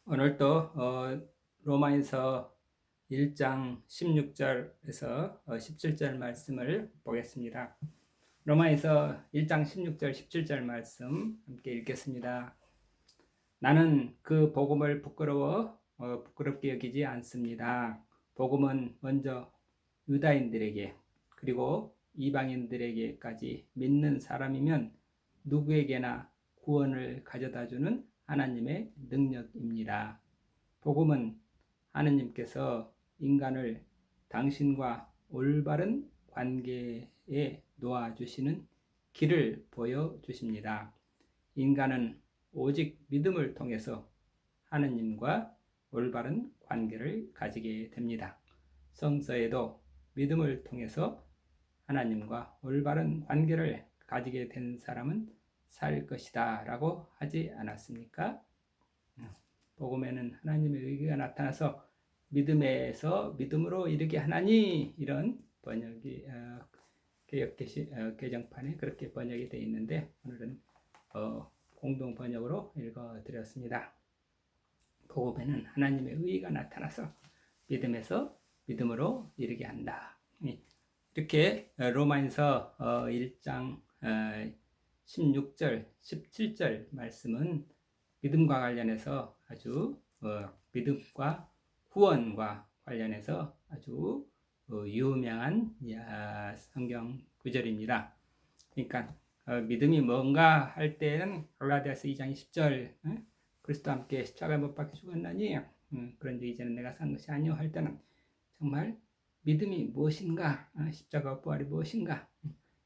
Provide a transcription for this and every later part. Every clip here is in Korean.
오늘도 로마에서 1장 16절에서 17절 말씀을 보겠습니다. 로마에서 1장 16절 17절 말씀 함께 읽겠습니다. 나는 그 복음을 부끄럽게 여기지 않습니다. 복음은 먼저 유다인들에게 그리고 이방인들에게까지 믿는 사람이면 누구에게나 구원을 가져다주는 하나님의 능력입니다. 복음은 하나님께서 인간을 당신과 올바른 관계에 놓아주시는 길을 보여주십니다. 인간은 오직 믿음을 통해서 하나님과 올바른 관계를 가지게 됩니다. 성서에도 믿음을 통해서 하나님과 올바른 관계를 가지게 된 사람은 살 것이다 라고 하지 않았습니까? 복음에는 하나님의 의가 나타나서 믿음에서 믿음으로 이르게 하나니, 이런 번역이 개정판에 그렇게 번역이 되어 있는데 오늘은 공동 번역으로 읽어드렸습니다. 복음에는 하나님의 의가 나타나서 믿음에서 믿음으로 이르게 한다. 이렇게 로마에서 1장 16절, 17절 말씀은 믿음과 관련해서 아주 믿음과 구원과 관련해서 아주 유명한 성경 구절입니다. 그러니까 믿음이 뭔가 할 때는 갈라디아서 2장 10절 그리스도와 함께 십자가에 못 박혀 죽었나니 그런데 이제는 내가 산 것이 아니요 할 때는 정말 믿음이 무엇인가, 십자가 부활이 무엇인가.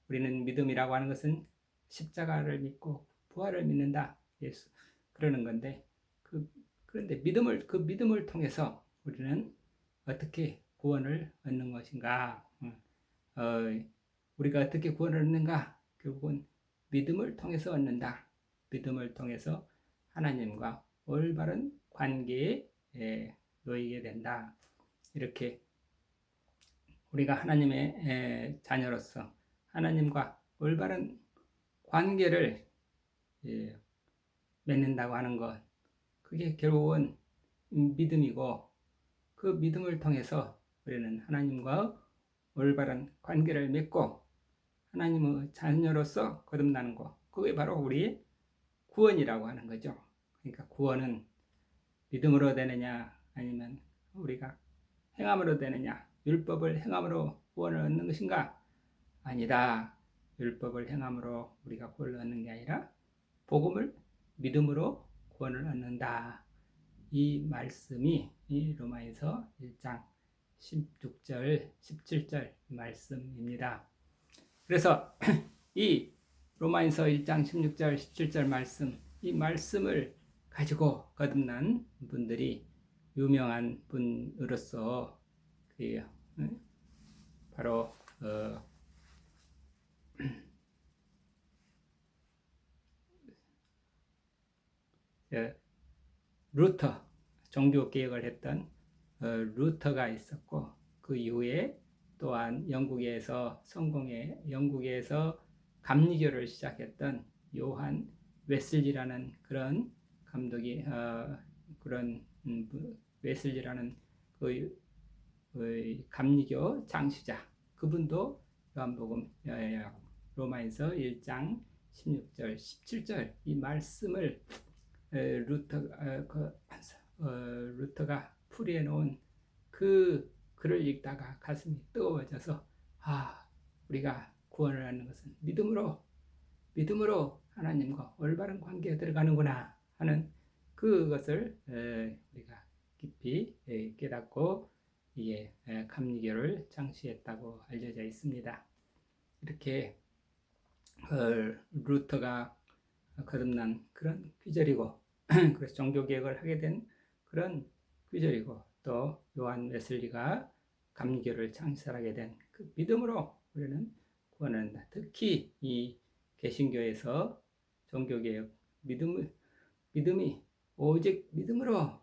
우리는 믿음이라고 하는 것은 십자가를 믿고 부활을 믿는다, 예수 그러는 건데 그런데 그 믿음을 통해서 우리는 어떻게 구원을 얻는 것인가? 우리가 어떻게 구원을 얻는가? 결국은 믿음을 통해서 얻는다. 믿음을 통해서 하나님과 올바른 관계에 놓이게 된다. 이렇게 우리가 하나님의 자녀로서 하나님과 올바른 관계를 맺는다고 하는 것, 그게 결국은 믿음이고, 그 믿음을 통해서 우리는 하나님과 올바른 관계를 맺고 하나님의 자녀로서 거듭나는 것, 그게 바로 우리의 구원이라고 하는 거죠. 그러니까 구원은 믿음으로 되느냐 아니면 우리가 행함으로 되느냐, 율법을 행함으로 구원을 얻는 것인가? 아니다. 율법을 행함으로 우리가 구원을 얻는 게 아니라 복음을 믿음으로 구원을 얻는다. 이 말씀이 이 로마에서 1장 16절, 17절 말씀입니다. 그래서 이 로마에서 1장 16절, 17절 말씀, 이 말씀을 가지고 거듭난 분들이 유명한 분으로서 바로 루터, 종교개혁을 했던 루터가 있었고, 그 이후에 또한 영국에서 감리교를 시작했던 요한 웨슬리라는 그런 감독이 웨슬리라는 그 감리교 장시자, 그분도 요한복음 로마에서 1장 16절 17절 이 말씀을 루터가 풀이해 놓은 그 글을 읽다가 가슴이 뜨거워져서 우리가 구원을 얻는 것은 믿음으로 하나님과 올바른 관계에 들어가는구나 하는 그것을 우리가 깊이 깨닫고 이게 감리교를 창시했다고 알려져 있습니다. 이렇게 루터가 거듭난 그런 귀절이고 그래서 종교개혁을 하게 된 그런 귀절이고, 또 요한 웨슬리가 감리교를 창설하게 된 그 믿음으로 우리는 구원을 한다. 특히 이 개신교에서 종교개혁 믿음이 오직 믿음으로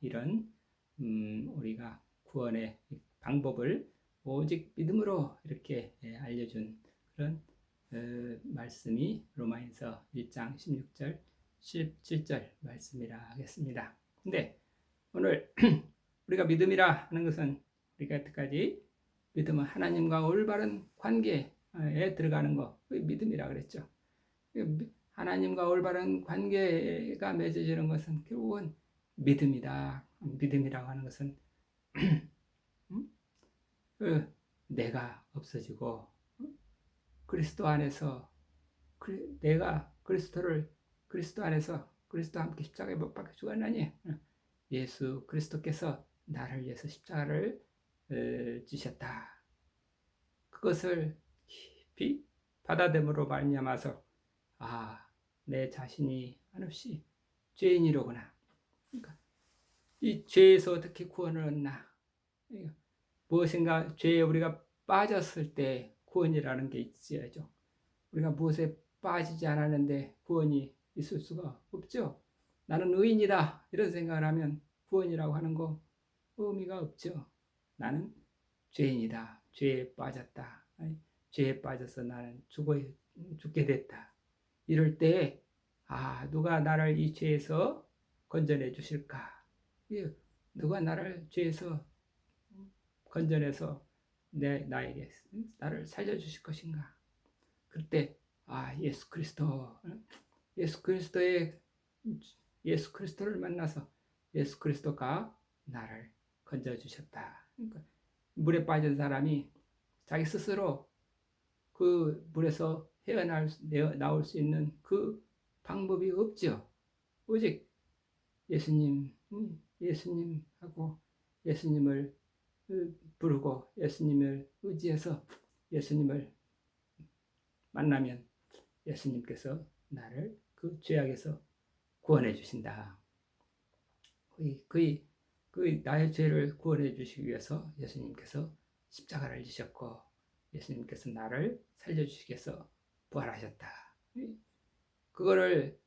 이런 우리가 구원의 방법을 오직 믿음으로 이렇게 알려준 그런 말씀이 로마에서 1장 16절 17절 말씀이라 하겠습니다. 근데 오늘 우리가 믿음이라 하는 것은 우리가 여태까지 믿음은 하나님과 올바른 관계에 들어가는 거, 믿음이라 그랬죠. 하나님과 올바른 관계가 맺어지는 것은 결국은 믿음이다. 믿음이라고 하는 것은 내가 없어지고 그리스도 안에서 내가 그리스도 안에서 그리스도와 함께 십자가에 못 박혀 죽었나니 예수 그리스도께서 나를 위해서 십자가를 지셨다. 그것을 깊이 받아들임으로 말미암아서 내 자신이 한없이 죄인이로구나. 그러니까 이 죄에서 어떻게 구원을 얻나? 무엇인가 죄에 우리가 빠졌을 때 구원이라는 게 있어야죠. 우리가 무엇에 빠지지 않았는데 구원이 있을 수가 없죠. 나는 의인이다 이런 생각을 하면 구원이라고 하는 거 의미가 없죠. 나는 죄인이다. 죄에 빠졌다. 죄에 빠져서 나는 죽게 됐다. 이럴 때 누가 나를 이 죄에서 건져내 주실까? 누가 나를 죄에서 건져내서 나에게 나를 살려주실 것인가? 그때 예수 그리스도를 만나서 예수 그리스도가 나를 건져주셨다. 그러니까 물에 빠진 사람이 자기 스스로 그 물에서 나올 수 있는 그 방법이 없죠. 오직 예수님하고 예수님을 부르고 예수님을 의지해서 예수님을 만나면 예수님께서 나를 그 죄악에서 구원해 주신다. 나의 죄를 구원해 주시기 위해서 예수님께서 십자가를 지셨고 예수님께서 나를 살려주시기 위해서 부활하셨다. 그거를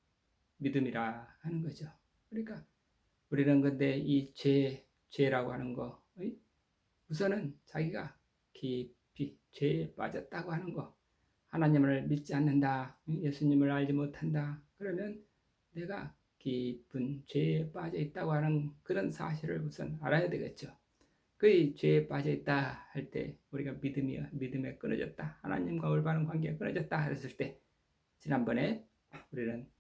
믿음이라 하는 거죠. 그러니까 우리는 근데 이 죄라고 하는 거 우선은 자기가 깊이 죄에 빠졌다고 하는 거, 하나님을 믿지 않는다, 예수님을 알지 못한다, 그러면 내가 깊은 죄에 빠져 있다고 하는 그런 사실을 우선 알아야 되겠죠. 그 죄에 빠져 있다 할 때 우리가 믿음에 끊어졌다, 하나님과 올바른 관계가 끊어졌다 했을 때, 지난번에 우리는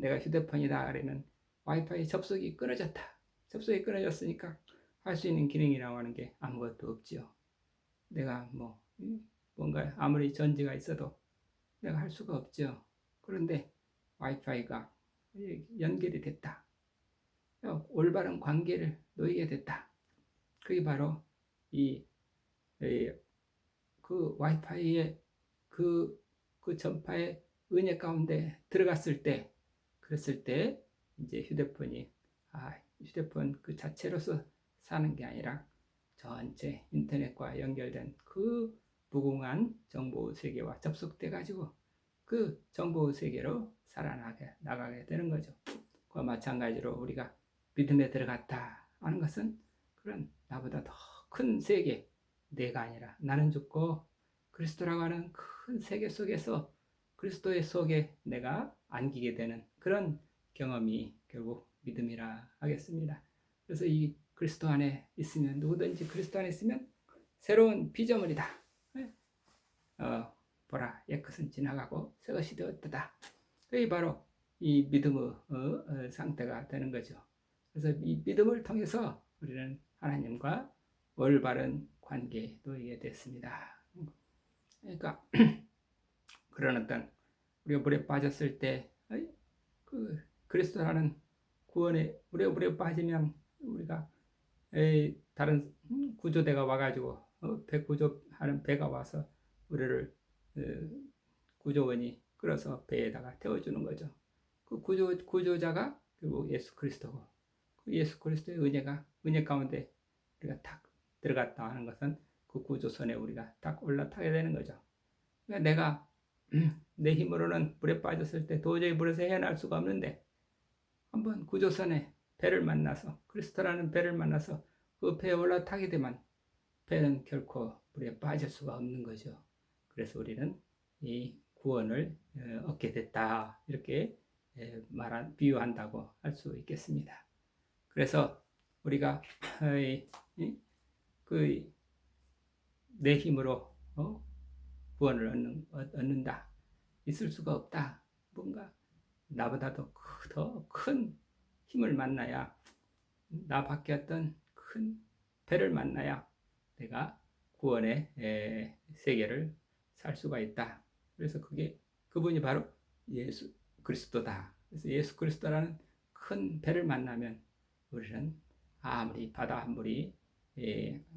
내가 휴대폰이다 그러면 와이파이 접속이 끊어졌다. 접속이 끊어졌으니까 할 수 있는 기능이라고 하는 게 아무것도 없죠. 내가 뭔가 아무리 전지가 있어도 내가 할 수가 없죠. 그런데 와이파이가 연결이 됐다. 올바른 관계를 놓이게 됐다. 그게 바로 그 와이파이의 그 전파의 은혜 가운데 들어갔을 때, 그랬을 때 이제 휴대폰 그 자체로서 사는 게 아니라 전체 인터넷과 연결된 그 무궁한 정보 세계와 접속돼 가지고 그 정보 세계로 살아나가게 되는 거죠. 그와 마찬가지로 우리가 믿음에 들어갔다 하는 것은 그런 나보다 더 큰 세계, 내가 아니라 나는 죽고 그리스도라고 하는 큰 세계 속에서 그리스도의 속에 내가 안기게 되는 그런 경험이 결국 믿음이라 하겠습니다. 그래서 이 그리스도 안에 있으면, 누구든지 그리스도 안에 있으면 새로운 피조물이다. 보라, 옛것은 지나가고 새것이 되었다. 그게 바로 이 믿음의 상태가 되는 거죠. 그래서 이 믿음을 통해서 우리는 하나님과 올바른 관계에 놓이게 됐습니다. 그러니까 그런 어떤 우리가 물에 빠졌을 때 그 그리스도라는 구원에 물에 빠지면 우리가 다른 구조대가 와가지고 배 구조하는 배가 와서 우리를 구조원이 끌어서 배에다가 태워주는 거죠. 그 구조자가 결국 예수 그리스도고, 그 예수 그리스도의 은혜 가운데 우리가 딱 들어갔다 하는 것은 그 구조선에 우리가 딱 올라타게 되는 거죠. 그러니까 내가 내 힘으로는 물에 빠졌을 때 도저히 물에서 헤어날 수가 없는데 한번 구조선에 배를 만나서, 그리스도라는 배를 만나서 그 배에 올라타게 되면 배는 결코 물에 빠질 수가 없는 거죠. 그래서 우리는 이 구원을 얻게 됐다, 이렇게 비유한다고 할 수 있겠습니다. 그래서 우리가 그 내 힘으로 구원을 얻는다. 있을 수가 없다. 뭔가 나보다도 더 큰 힘을 만나야, 나 밖에 어떤 큰 배를 만나야 내가 구원의 세계를 살 수가 있다. 그래서 그분이 바로 예수 그리스도다. 그래서 예수 그리스도라는 큰 배를 만나면 우리는 아무리 바다 한 물이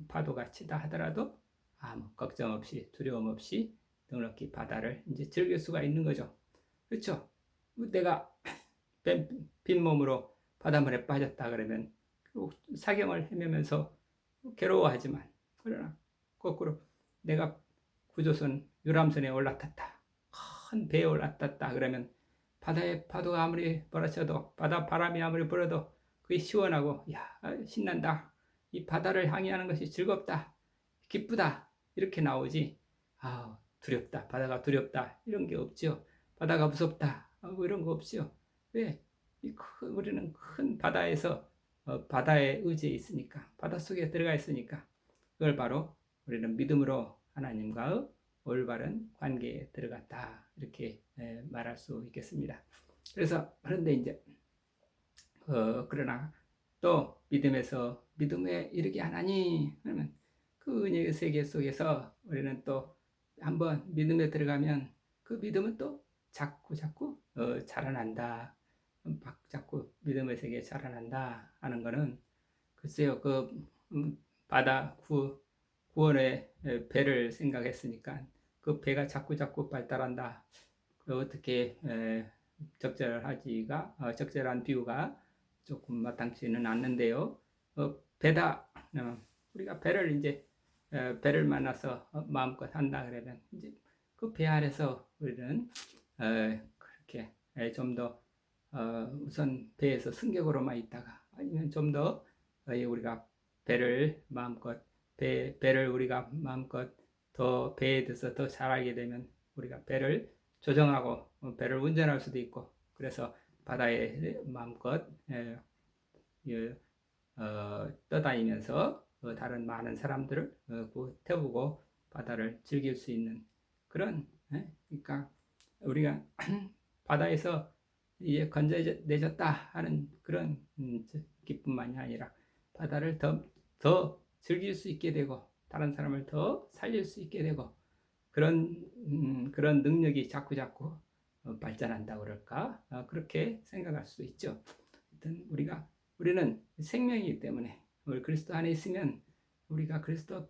파도가 치다 하더라도 아무 걱정 없이 두려움 없이 넉넉히 바다를 이제 즐길 수가 있는 거죠. 그렇죠? 내가 빈몸으로 바닷물에 빠졌다 그러면 사경을 헤매면서 괴로워하지만, 그러나 거꾸로 내가 구조선 유람선에 올라탔다, 큰 배에 올라탔다 그러면 바다의 파도가 아무리 몰아쳐도, 바다 바람이 아무리 불어도 그게 시원하고, 야, 신난다, 이 바다를 항해하는 것이 즐겁다, 기쁘다, 이렇게 나오지, 두렵다, 바다가 두렵다, 이런 게 없죠. 바다가 무섭다, 이런 거 없죠. 왜? 우리는 큰 바다에서 바다의 의지에 있으니까, 바다 속에 들어가 있으니까, 그걸 바로 우리는 믿음으로 하나님과의 올바른 관계에 들어갔다, 이렇게 말할 수 있겠습니다. 그래서 그런데 이제 그러나 또 믿음에서 믿음에 이르게 하나니, 그러면 그 은혜의 세계 속에서 우리는 또 한번 믿음에 들어가면 그 믿음은 또 자꾸 자라난다. 자꾸 믿음의 세계에 자라난다 하는 거는, 글쎄요, 바다 구원의 배를 생각했으니까 그 배가 자꾸 발달한다. 어떻게 적절한 비유가 조금 마땅치는 않는데요. 우리가 배를 이제 배를 만나서 마음껏 한다 그러면 이제 그 배 안에서 우리는 그렇게 좀 더 우선 배에서 승객으로만 있다가, 아니면 좀 더 우리가 배를 우리가 마음껏 더 배에 대해서 더 잘 알게 되면 우리가 배를 조정하고 배를 운전할 수도 있고, 그래서 바다에 마음껏 떠다니면서 다른 많은 사람들을 태우고 바다를 즐길 수 있는 그런, 그러니까 우리가 바다에서 이제 건져내졌다 하는 그런 기쁨만이 아니라 바다를 더 즐길 수 있게 되고, 다른 사람을 더 살릴 수 있게 되고, 그런 능력이 자꾸 발전한다고 그럴까? 그렇게 생각할 수 있죠. 하여튼 우리는 생명이기 때문에, 우리 그리스도 안에 있으면 우리가 그리스도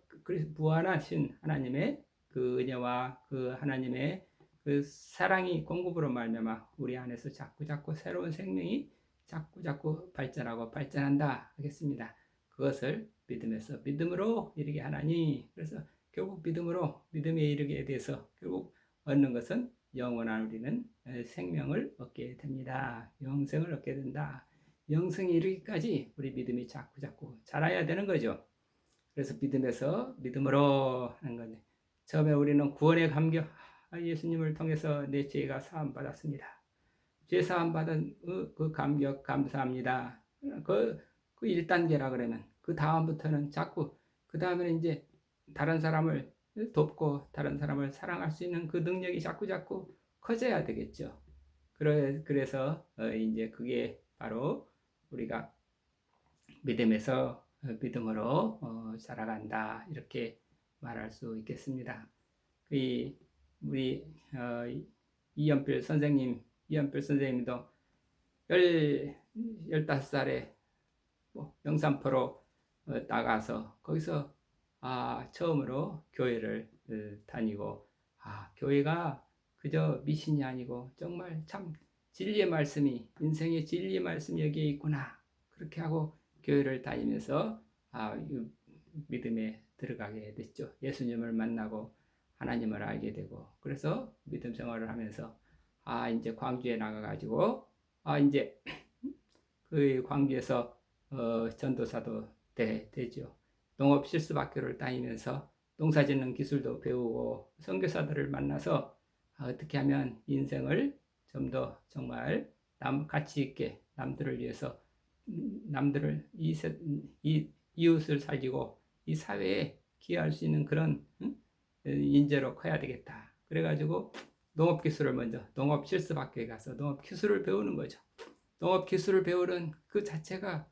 무한하신 하나님의 그 은혜와 그 하나님의 그 사랑이 공급으로 말미암아 우리 안에서 자꾸 새로운 생명이 자꾸 발전한다 하겠습니다. 그것을 믿음에서 믿음으로 이르게 하나니, 그래서 결국 믿음에 이르게 돼서 결국 얻는 것은 영원한 우리는 생명을 얻게 됩니다. 영생을 얻게 된다. 영생에 이르기까지 우리 믿음이 자꾸 자라야 되는 거죠. 그래서 믿음에서 믿음으로 하는 건데, 처음에 우리는 구원의 감격, 예수님을 통해서 내 죄가 사함 받았습니다. 죄 사함 받은 그 감격 감사합니다. 그 1단계라 그러면 그 다음부터는 그 다음에는 이제 다른 사람을 돕고 다른 사람을 사랑할 수 있는 그 능력이 자꾸 커져야 되겠죠. 그래서 이제 그게 바로 우리가 믿음에서 믿음으로 자라간다, 이렇게 말할 수 있겠습니다. 우리 이연필 선생님도 15살에 영산포로 나가서 거기서 처음으로 교회를 다니고, 교회가 그저 미신이 아니고 정말 참 진리의 말씀이, 인생의 진리의 말씀이 여기에 있구나, 그렇게 하고 교회를 다니면서 믿음에 들어가게 됐죠. 예수님을 만나고 하나님을 알게 되고, 그래서 믿음 생활을 하면서 이제 광주에 나가가지고 이제 그 광주에서 전도사도 되죠. 농업 실습학교를 다니면서 농사짓는 기술도 배우고, 선교사들을 만나서 어떻게 하면 인생을 좀 더 정말 가치 있게 남들을 위해서 남들을 이웃을 살리고 이 사회에 기여할 수 있는 그런 인재로 커야 되겠다. 그래가지고 농업기술을 먼저 농업실습학교에 가서 농업기술을 배우는 거죠. 농업기술을 배우는 그 자체가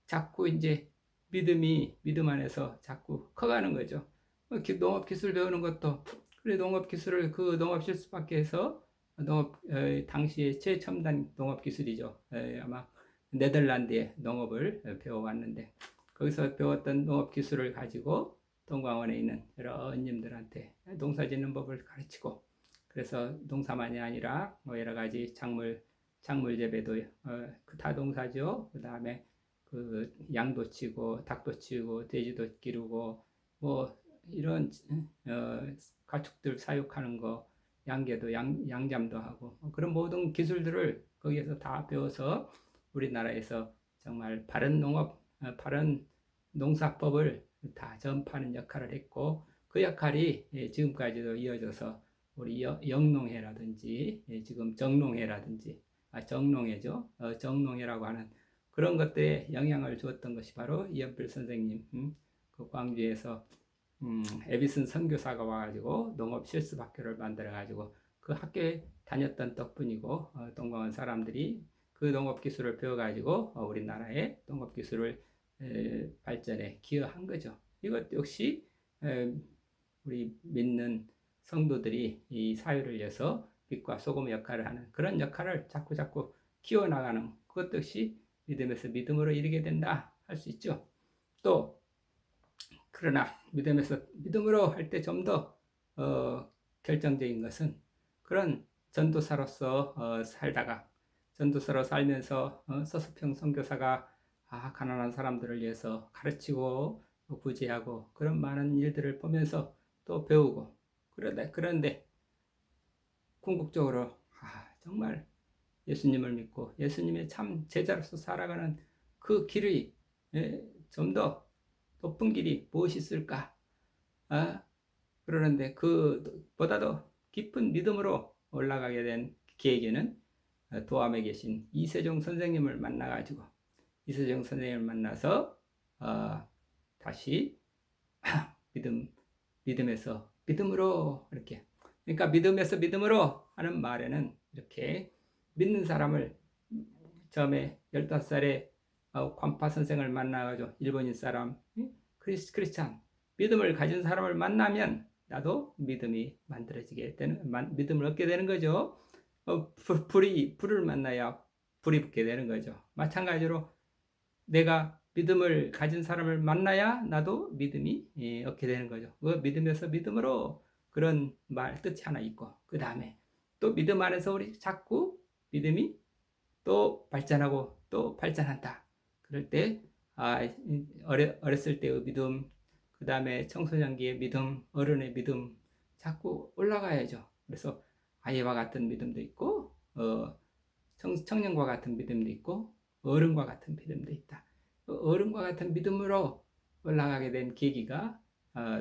자꾸 이제 믿음 안에서 자꾸 커가는 거죠. 농업기술 배우는 것도 그래 농업기술을 그 농업실습학교에서 당시에 최첨단 농업기술이죠. 아마 네덜란드의 농업을 배워왔는데 거기서 배웠던 농업기술을 가지고 동광원에 있는 여러 언님들한테 농사 짓는 법을 가르치고 그래서 농사만이 아니라 여러 가지 작물 재배도 다 농사죠. 그 다음에 그 양도 치고 닭도 치고 돼지도 기르고 뭐 이런 가축들 사육하는 거 양계도 양잠도 하고 그런 모든 기술들을 거기에서 다 배워서 우리나라에서 정말 바른 바른 농사법을 다 전파하는 역할을 했고 그 역할이 지금까지도 이어져서 우리 영농회라든지 지금 정농회라든지 정농회죠. 정농회라고 하는 그런 것들에 영향을 주었던 것이 바로 이연필 선생님 그 광주에서 에비슨 선교사가 와가지고 농업 실습학교를 만들어가지고 그 학교에 다녔던 덕분이고 동광원 사람들이 그 농업 기술을 배워가지고 우리나라의 농업 기술을 발전에 기여한 거죠. 이것 역시 우리 믿는 성도들이 이 사회를 위해서 빛과 소금 역할을 하는 그런 역할을 자꾸 키워나가는 그것 역시 믿음에서 믿음으로 이르게 된다 할 수 있죠. 또 그러나 믿음에서 믿음으로 할 때 좀 더 결정적인 것은 그런 전도사로서 살다가 전도사로 살면서 서수평 선교사가 가난한 사람들을 위해서 가르치고 구제하고 그런 많은 일들을 보면서 또 배우고 그런데 궁극적으로 정말 예수님을 믿고 예수님의 참 제자로서 살아가는 그 길이 좀 더 높은 길이 무엇이 있을까? 그러는데 그보다도 깊은 믿음으로 올라가게 된 계기는 도암에 계신 이세종 선생님을 만나가지고 이세종 선생님을 만나서 다시 믿음에서 믿음으로 이렇게 그러니까 믿음에서 믿음으로 하는 말에는 이렇게 믿는 사람을 처음에 15살에 관파 선생을 만나가지고 일본인 사람 크리스찬 믿음을 가진 사람을 만나면 나도 믿음이 만들어지게 되는 믿음을 얻게 되는 거죠. 불을 만나야 불이 붙게 되는 거죠. 마찬가지로 내가 믿음을 가진 사람을 만나야 나도 믿음이 얻게 되는 거죠. 그 믿음에서 믿음으로 그런 말 뜻이 하나 있고 그 다음에 또 믿음 안에서 우리 자꾸 믿음이 또 발전하고 또 발전한다. 그럴 때 어렸을 때의 믿음, 그 다음에 청소년기의 믿음, 어른의 믿음 자꾸 올라가야죠. 그래서 아이와 같은 믿음도 있고 청년과 같은 믿음도 있고 어른과 같은 믿음도 있다. 어른과 같은 믿음으로 올라가게 된 계기가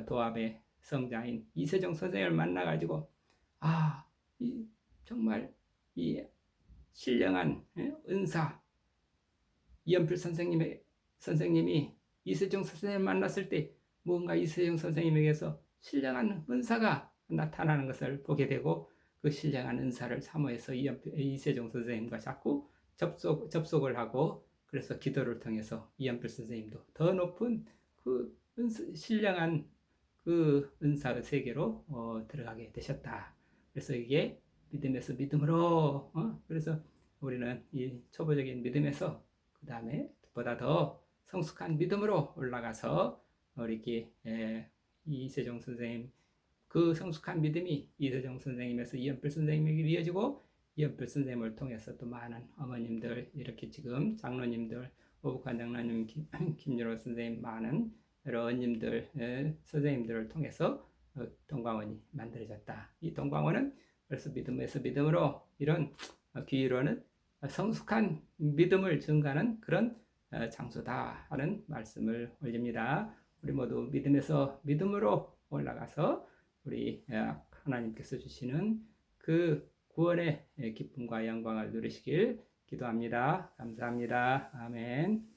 도암의 성자인 이세종 선생님을 만나가지고 정말 이 신령한 은사 이연필 선생님이 이세종 선생님을 만났을 때 뭔가 이세종 선생님에게서 신령한 은사가 나타나는 것을 보게 되고 그 신령한 은사를 사모해서 이세종 선생님과 자꾸 접속을 하고 그래서 기도를 통해서 이연필 선생님도 더 높은 그 신령한 그 은사의 세계로 들어가게 되셨다. 그래서 이게 믿음에서 믿음으로 그래서 우리는 이 초보적인 믿음에서 그 다음에 보다 더 성숙한 믿음으로 올라가서 이렇게 이세종 선생님 그 성숙한 믿음이 이세종 선생님에서 이연필 선생님에게 이어지고 이연필 선생님을 통해서 또 많은 어머님들 이렇게 지금 장로님들 오북한 장로님 김유로 선생님 많은 여러 언님들 선생님들을 통해서 동광원이 만들어졌다. 이 동광원은 그래서 믿음에서 믿음으로 이런 귀로는 성숙한 믿음을 증가하는 그런 장소다 하는 말씀을 올립니다. 우리 모두 믿음에서 믿음으로 올라가서 우리 하나님께서 주시는 그 구원의 기쁨과 영광을 누리시길 기도합니다. 감사합니다. 아멘.